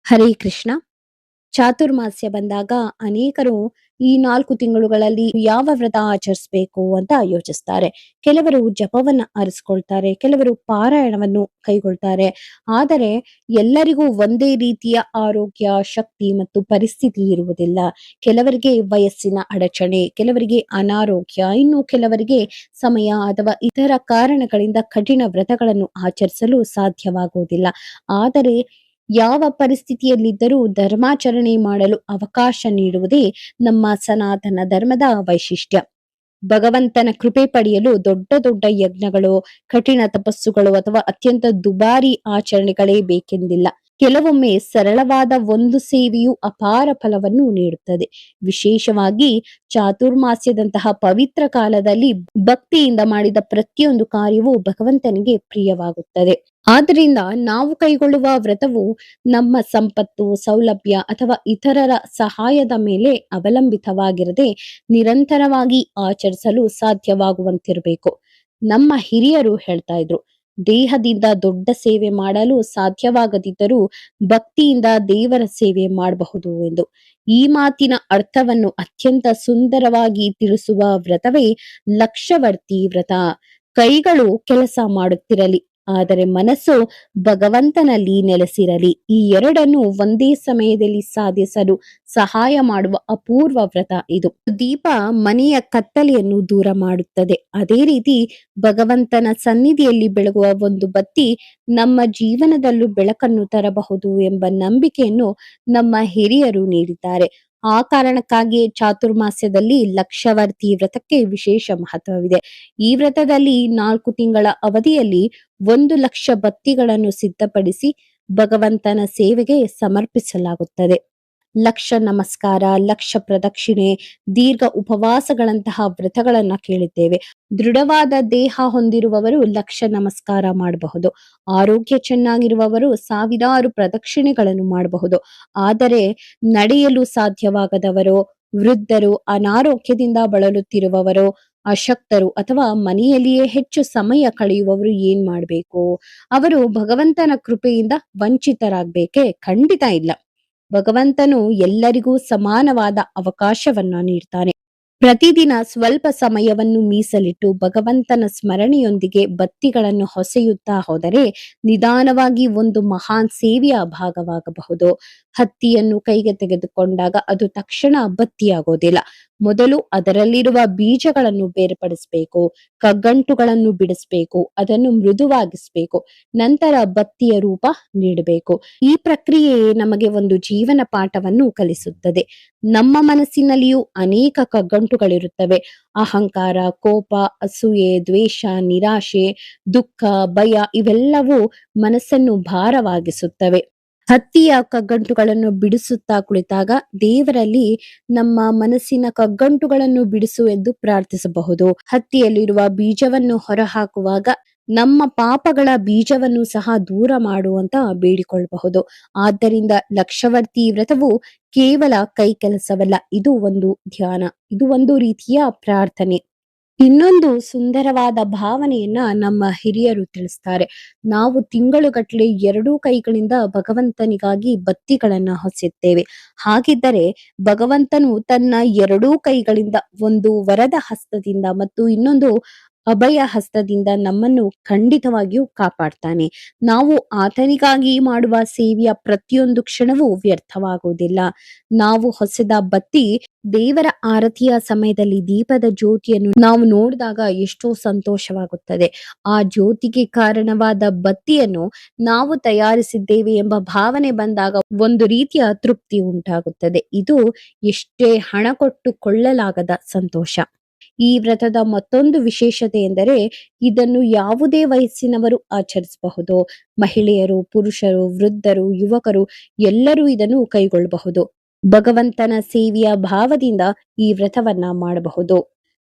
ಹರೇ ಕೃಷ್ಣ. ಚಾತುರ್ಮಾಸ್ಯ ಬಂದಾಗ ಅನೇಕರು ಈ 4 ತಿಂಗಳುಗಳಲ್ಲಿ ಯಾವ ವ್ರತ ಆಚರಿಸಬೇಕು ಅಂತ ಯೋಚಿಸ್ತಾರೆ. ಕೆಲವರು ಜಪವನ್ನ ಆರಿಸ್ಕೊಳ್ತಾರೆ, ಕೆಲವರು ಪಾರಾಯಣವನ್ನು ಕೈಗೊಳ್ತಾರೆ. ಆದರೆ ಎಲ್ಲರಿಗೂ ಒಂದೇ ರೀತಿಯ ಆರೋಗ್ಯ, ಶಕ್ತಿ ಮತ್ತು ಪರಿಸ್ಥಿತಿ ಇರುವುದಿಲ್ಲ. ಕೆಲವರಿಗೆ ವಯಸ್ಸಿನ ಅಡಚಣೆ, ಕೆಲವರಿಗೆ ಅನಾರೋಗ್ಯ, ಇನ್ನು ಕೆಲವರಿಗೆ ಸಮಯ ಅಥವಾ ಇತರ ಕಾರಣಗಳಿಂದ ಕಠಿಣ ವ್ರತಗಳನ್ನು ಆಚರಿಸಲು ಸಾಧ್ಯವಾಗುವುದಿಲ್ಲ. ಆದರೆ ಯಾವ ಪರಿಸ್ಥಿತಿಯಲ್ಲಿದ್ದರೂ ಧರ್ಮಾಚರಣೆ ಮಾಡಲು ಅವಕಾಶ ನೀಡುವುದೇ ನಮ್ಮ ಸನಾತನ ಧರ್ಮದ ವೈಶಿಷ್ಟ್ಯ. ಭಗವಂತನ ಕೃಪೆ ಪಡೆಯಲು ದೊಡ್ಡ ದೊಡ್ಡ ಯಜ್ಞಗಳು, ಕಠಿಣ ತಪಸ್ಸುಗಳು ಅಥವಾ ಅತ್ಯಂತ ದುಬಾರಿ ಆಚರಣೆಗಳೇ ಬೇಕೆಂದಿಲ್ಲ. ಕೆಲವೊಮ್ಮೆ ಸರಳವಾದ ಒಂದು ಸೇವೆಯು ಅಪಾರ ಫಲವನ್ನು ನೀಡುತ್ತದೆ. ವಿಶೇಷವಾಗಿ ಚಾತುರ್ಮಾಸ್ಯದಂತಹ ಪವಿತ್ರ ಕಾಲದಲ್ಲಿ ಭಕ್ತಿಯಿಂದ ಮಾಡಿದ ಪ್ರತಿಯೊಂದು ಕಾರ್ಯವೂ ಭಗವಂತನಿಗೆ ಪ್ರಿಯವಾಗುತ್ತದೆ. ಆದ್ರಿಂದ ನಾವು ಕೈಗೊಳ್ಳುವ ವ್ರತವು ನಮ್ಮ ಸಂಪತ್ತು, ಸೌಲಭ್ಯ ಅಥವಾ ಇತರರ ಸಹಾಯದ ಮೇಲೆ ಅವಲಂಬಿತವಾಗಿರದೆ ನಿರಂತರವಾಗಿ ಆಚರಿಸಲು ಸಾಧ್ಯವಾಗುವಂತಿರಬೇಕು. ನಮ್ಮ ಹಿರಿಯರು ಹೇಳ್ತಾ ಇದ್ರು, ದೇಹದಿಂದ ದೊಡ್ಡ ಸೇವೆ ಮಾಡಲು ಸಾಧ್ಯವಾಗದಿದ್ದರೂ ಭಕ್ತಿಯಿಂದ ದೇವರ ಸೇವೆ ಮಾಡಬಹುದು ಎಂದು. ಈ ಮಾತಿನ ಅರ್ಥವನ್ನು ಅತ್ಯಂತ ಸುಂದರವಾಗಿ ತಿಳಿಸುವ ವ್ರತವೇ ಲಕ್ಷವರ್ತಿ ವ್ರತ. ಕೈಗಳು ಕೆಲಸ ಮಾಡುತ್ತಿರಲಿ, ಆದರೆ ಮನಸ್ಸು ಭಗವಂತನಲ್ಲಿ ನೆಲೆಸಿರಲಿ. ಈ ಎರಡನ್ನು ಒಂದೇ ಸಮಯದಲ್ಲಿ ಸಾಧಿಸಲು ಸಹಾಯ ಮಾಡುವ ಅಪೂರ್ವ ವ್ರತ ಇದು. ದೀಪ ಮನೆಯ ಕತ್ತಲೆಯನ್ನು ದೂರ ಮಾಡುತ್ತದೆ. ಅದೇ ರೀತಿ ಭಗವಂತನ ಸನ್ನಿಧಿಯಲ್ಲಿ ಬೆಳಗುವ ಒಂದು ಬತ್ತಿ ನಮ್ಮ ಜೀವನದಲ್ಲೂ ಬೆಳಕನ್ನು ತರಬಹುದು ಎಂಬ ನಂಬಿಕೆಯನ್ನು ನಮ್ಮ ಹಿರಿಯರು ನೀಡಿದ್ದಾರೆ. ಆ ಕಾರಣಕ್ಕಾಗಿಯೇ ಚಾತುರ್ಮಾಸ್ಯದಲ್ಲಿ ಲಕ್ಷವರ್ತಿ ವ್ರತಕ್ಕೆ ವಿಶೇಷ ಮಹತ್ವವಿದೆ. ಈ ವ್ರತದಲ್ಲಿ 4 ತಿಂಗಳ ಅವಧಿಯಲ್ಲಿ 1,00,000 ಬತ್ತಿಗಳನ್ನು ಸಿದ್ಧಪಡಿಸಿ ಭಗವಂತನ ಸೇವೆಗೆ ಸಮರ್ಪಿಸಲಾಗುತ್ತದೆ. ಲಕ್ಷ ನಮಸ್ಕಾರ, ಲಕ್ಷ ಪ್ರದಕ್ಷಿಣೆ, ದೀರ್ಘ ಉಪವಾಸಗಳಂತಹ ವ್ರತಗಳನ್ನ ಕೇಳಿದ್ದೇವೆ. ದೃಢವಾದ ದೇಹ ಹೊಂದಿರುವವರು ಲಕ್ಷ ನಮಸ್ಕಾರ ಮಾಡಬಹುದು. ಆರೋಗ್ಯ ಚೆನ್ನಾಗಿರುವವರು ಸಾವಿರಾರು ಪ್ರದಕ್ಷಿಣೆಗಳನ್ನು ಮಾಡಬಹುದು. ಆದರೆ ನಡೆಯಲು ಸಾಧ್ಯವಾಗದವರು, ವೃದ್ಧರು, ಅನಾರೋಗ್ಯದಿಂದ ಬಳಲುತ್ತಿರುವವರು, ಅಶಕ್ತರು ಅಥವಾ ಮನೆಯಲ್ಲಿಯೇ ಹೆಚ್ಚು ಸಮಯ ಕಳೆಯುವವರು ಏನ್ ಮಾಡ್ಬೇಕು? ಅವರು ಭಗವಂತನ ಕೃಪೆಯಿಂದ ವಂಚಿತರಾಗ್ಬೇಕೆ? ಖಂಡಿತ ಇಲ್ಲ. ಭಗವಂತನು ಎಲ್ಲರಿಗೂ ಸಮಾನವಾದ ಅವಕಾಶವನ್ನ ನೀಡ್ತಾನೆ. ಪ್ರತಿದಿನ ಸ್ವಲ್ಪ ಸಮಯವನ್ನು ಮೀಸಲಿಟ್ಟು ಭಗವಂತನ ಸ್ಮರಣೆಯೊಂದಿಗೆ ಬತ್ತಿಗಳನ್ನು ಹೊಸೆಯುತ್ತಾ ಹೋದರೆ ನಿಧಾನವಾಗಿ ಒಂದು ಮಹಾನ್ ಸೇವೆಯ ಭಾಗವಾಗಬಹುದು. ಹತ್ತಿಯನ್ನು ಕೈಗೆ ತೆಗೆದುಕೊಂಡಾಗ ಅದು ತಕ್ಷಣ ಬತ್ತಿಯಾಗೋದಿಲ್ಲ. ಮೊದಲು ಅದರಲ್ಲಿರುವ ಬೀಜಗಳನ್ನು ಬೇರ್ಪಡಿಸಬೇಕು, ಕಗ್ಗಂಟುಗಳನ್ನು ಬಿಡಿಸಬೇಕು, ಅದನ್ನು ಮೃದುವಾಗಿಸಬೇಕು, ನಂತರ ಬತ್ತಿಯ ರೂಪ ನೀಡಬೇಕು. ಈ ಪ್ರಕ್ರಿಯೆಯೇ ನಮಗೆ ಒಂದು ಜೀವನ ಪಾಠವನ್ನು ಕಲಿಸುತ್ತದೆ. ನಮ್ಮ ಮನಸ್ಸಿನಲ್ಲಿಯೂ ಅನೇಕ ಕಗ್ಗಂಟುಗಳಿರುತ್ತವೆ. ಅಹಂಕಾರ, ಕೋಪ, ಅಸೂಯೆ, ದ್ವೇಷ, ನಿರಾಶೆ, ದುಃಖ, ಭಯ ಇವೆಲ್ಲವೂ ಮನಸ್ಸನ್ನು ಭಾರವಾಗಿಸುತ್ತವೆ. ಹತ್ತಿಯ ಕಗ್ಗಂಟುಗಳನ್ನು ಬಿಡಿಸುತ್ತಾ ಕುಳಿತಾಗ ದೇವರಲ್ಲಿ ನಮ್ಮ ಮನಸ್ಸಿನ ಕಗ್ಗಂಟುಗಳನ್ನು ಬಿಡಿಸು ಎಂದು ಪ್ರಾರ್ಥಿಸಬಹುದು. ಹತ್ತಿಯಲ್ಲಿರುವ ಬೀಜವನ್ನು ಹೊರಹಾಕುವಾಗ ನಮ್ಮ ಪಾಪಗಳ ಬೀಜವನ್ನು ಸಹ ದೂರ ಮಾಡುವಂತ ಬೇಡಿಕೊಳ್ಳಬಹುದು. ಆದ್ದರಿಂದ ಲಕ್ಷವರ್ತಿ ವ್ರತವು ಕೇವಲ ಕೈ ಕೆಲಸವಲ್ಲ, ಇದು ಒಂದು ಧ್ಯಾನ, ಇದು ಒಂದು ರೀತಿಯ ಪ್ರಾರ್ಥನೆ. ಇನ್ನೊಂದು ಸುಂದರವಾದ ಭಾವನೆಯನ್ನ ನಮ್ಮ ಹಿರಿಯರು ತಿಳಿಸ್ತಾರೆ. ನಾವು ತಿಂಗಳುಗಟ್ಟಲೆ 2 ಕೈಗಳಿಂದ ಭಗವಂತನಿಗಾಗಿ ಬತ್ತಿಗಳನ್ನ ಹೊಸೆಯುತ್ತೇವೆ. ಹಾಗಿದ್ದರೆ ಭಗವಂತನು ತನ್ನ 2 ಕೈಗಳಿಂದ, ಒಂದು ವರದ ಹಸ್ತದಿಂದ ಮತ್ತು ಇನ್ನೊಂದು ಅಭಯ ಹಸ್ತದಿಂದ ನಮ್ಮನ್ನು ಖಂಡಿತವಾಗಿಯೂ ಕಾಪಾಡ್ತಾನೆ. ನಾವು ಆತನಿಗಾಗಿ ಮಾಡುವ ಸೇವೆಯ ಪ್ರತಿಯೊಂದು ಕ್ಷಣವೂ ವ್ಯರ್ಥವಾಗುವುದಿಲ್ಲ. ನಾವು ಹೊಸೆದ ಬತ್ತಿ ದೇವರ ಆರತಿಯ ಸಮಯದಲ್ಲಿ ದೀಪದ ಜ್ಯೋತಿಯನ್ನು ನಾವು ನೋಡಿದಾಗ ಎಷ್ಟೋ ಸಂತೋಷವಾಗುತ್ತದೆ. ಆ ಜ್ಯೋತಿಗೆ ಕಾರಣವಾದ ಬತ್ತಿಯನ್ನು ನಾವು ತಯಾರಿಸಿದ್ದೇವೆ ಎಂಬ ಭಾವನೆ ಬಂದಾಗ ಒಂದು ರೀತಿಯ ತೃಪ್ತಿ ಉಂಟಾಗುತ್ತದೆ. ಇದು ಎಷ್ಟೇ ಹಣ ಕೊಟ್ಟು ಕೊಳ್ಳಲಾಗದ ಸಂತೋಷ. ಈ ವ್ರತದ ಮತ್ತೊಂದು ವಿಶೇಷತೆ ಎಂದರೆ ಇದನ್ನು ಯಾವುದೇ ವಯಸ್ಸಿನವರು ಆಚರಿಸಬಹುದು. ಮಹಿಳೆಯರು, ಪುರುಷರು, ವೃದ್ಧರು, ಯುವಕರು ಎಲ್ಲರೂ ಇದನ್ನು ಕೈಗೊಳ್ಳಬಹುದು. ಭಗವಂತನ ಸೇವೆಯ ಭಾವದಿಂದ ಈ ವ್ರತವನ್ನ ಮಾಡಬಹುದು.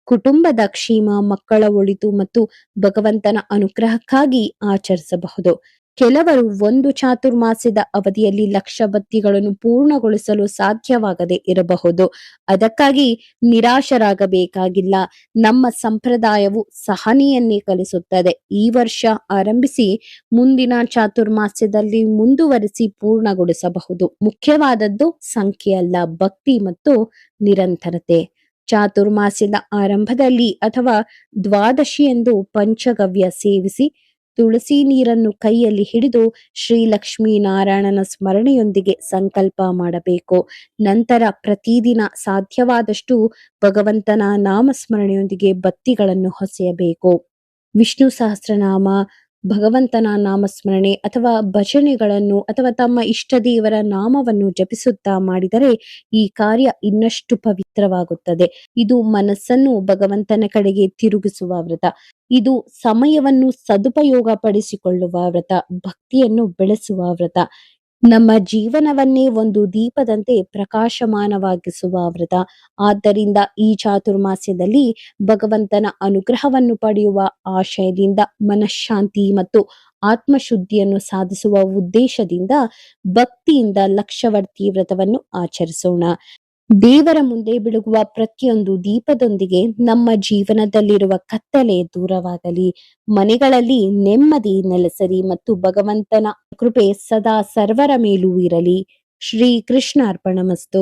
ಕುಟುಂಬದ ಕ್ಷೇಮ, ಮಕ್ಕಳ ಒಳಿತು ಮತ್ತು ಭಗವಂತನ ಅನುಗ್ರಹಕ್ಕಾಗಿ ಆಚರಿಸಬಹುದು. ಕೆಲವರು ಒಂದು ಚಾತುರ್ಮಾಸ್ಯದ ಅವಧಿಯಲ್ಲಿ ಲಕ್ಷ ಬತ್ತಿಗಳನ್ನು ಪೂರ್ಣಗೊಳಿಸಲು ಸಾಧ್ಯವಾಗದೆ ಇರಬಹುದು. ಅದಕ್ಕಾಗಿ ನಿರಾಶರಾಗಬೇಕಾಗಿಲ್ಲ. ನಮ್ಮ ಸಂಪ್ರದಾಯವು ಸಹನೆಯನ್ನೇ ಕಲಿಸುತ್ತದೆ. ಈ ವರ್ಷ ಆರಂಭಿಸಿ ಮುಂದಿನ ಚಾತುರ್ಮಾಸ್ಯದಲ್ಲಿ ಮುಂದುವರಿಸಿ ಪೂರ್ಣಗೊಳಿಸಬಹುದು. ಮುಖ್ಯವಾದದ್ದು ಸಂಖ್ಯೆಯಲ್ಲ, ಭಕ್ತಿ ಮತ್ತು ನಿರಂತರತೆ. ಚಾತುರ್ಮಾಸ್ಯದ ಆರಂಭದಲ್ಲಿ ಅಥವಾ ದ್ವಾದಶಿಯಂದು ಪಂಚಗವ್ಯ ಸೇವಿಸಿ ತುಳಸಿ ನೀರನ್ನು ಕೈಯಲ್ಲಿ ಹಿಡಿದು ಶ್ರೀ ಲಕ್ಷ್ಮೀ ನಾರಾಯಣನ ಸ್ಮರಣೆಯೊಂದಿಗೆ ಸಂಕಲ್ಪ ಮಾಡಬೇಕು. ನಂತರ ಪ್ರತಿದಿನ ಸಾಧ್ಯವಾದಷ್ಟು ಭಗವಂತನ ನಾಮಸ್ಮರಣೆಯೊಂದಿಗೆ ಬತ್ತಿಗಳನ್ನು ಹೊಸೆಯಬೇಕು. ವಿಷ್ಣು ಸಹಸ್ರನಾಮ, ಭಗವಂತನ ನಾಮಸ್ಮರಣೆ ಅಥವಾ ಭಜನೆಗಳನ್ನು ಅಥವಾ ತಮ್ಮ ಇಷ್ಟ ದೇವರ ನಾಮವನ್ನು ಜಪಿಸುತ್ತಾ ಮಾಡಿದರೆ ಈ ಕಾರ್ಯ ಇನ್ನಷ್ಟು ಪವಿತ್ರವಾಗುತ್ತದೆ. ಇದು ಮನಸ್ಸನ್ನು ಭಗವಂತನ ಕಡೆಗೆ ತಿರುಗಿಸುವ ವ್ರತ. ಇದು ಸಮಯವನ್ನು ಸದುಪಯೋಗ ಪಡಿಸಿಕೊಳ್ಳುವ ವ್ರತ, ಭಕ್ತಿಯನ್ನು ಬೆಳೆಸುವ ವ್ರತ, ನಮ್ಮ ಜೀವನವನ್ನೇ ಒಂದು ದೀಪದಂತೆ ಪ್ರಕಾಶಮಾನವಾಗಿಸುವ ವ್ರತ. ಆದ್ದರಿಂದ ಈ ಚಾತುರ್ಮಾಸ್ಯದಲ್ಲಿ ಭಗವಂತನ ಅನುಗ್ರಹವನ್ನು ಪಡೆಯುವ ಆಶಯದಿಂದ ಮನಃಶಾಂತಿ ಮತ್ತು ಆತ್ಮಶುದ್ಧಿಯನ್ನು ಸಾಧಿಸುವ ಉದ್ದೇಶದಿಂದ ಭಕ್ತಿಯಿಂದ ಲಕ್ಷವರ್ತಿ ವ್ರತವನ್ನು ಆಚರಿಸೋಣ. ದೇವರ ಮುಂದೆ ಬೆಳಗುವ ಪ್ರತಿಯೊಂದು ದೀಪದೊಂದಿಗೆ ನಮ್ಮ ಜೀವನದಲ್ಲಿರುವ ಕತ್ತಲೆ ದೂರವಾಗಲಿ, ಮನೆಗಳಲ್ಲಿ ನೆಮ್ಮದಿ ನೆಲೆಸಲಿ ಮತ್ತು ಭಗವಂತನ ಕೃಪೆ ಸದಾ ಸರ್ವರ ಮೇಲೂ ಇರಲಿ. ಶ್ರೀ ಕೃಷ್ಣ ಅರ್ಪಣಮಸ್ತು.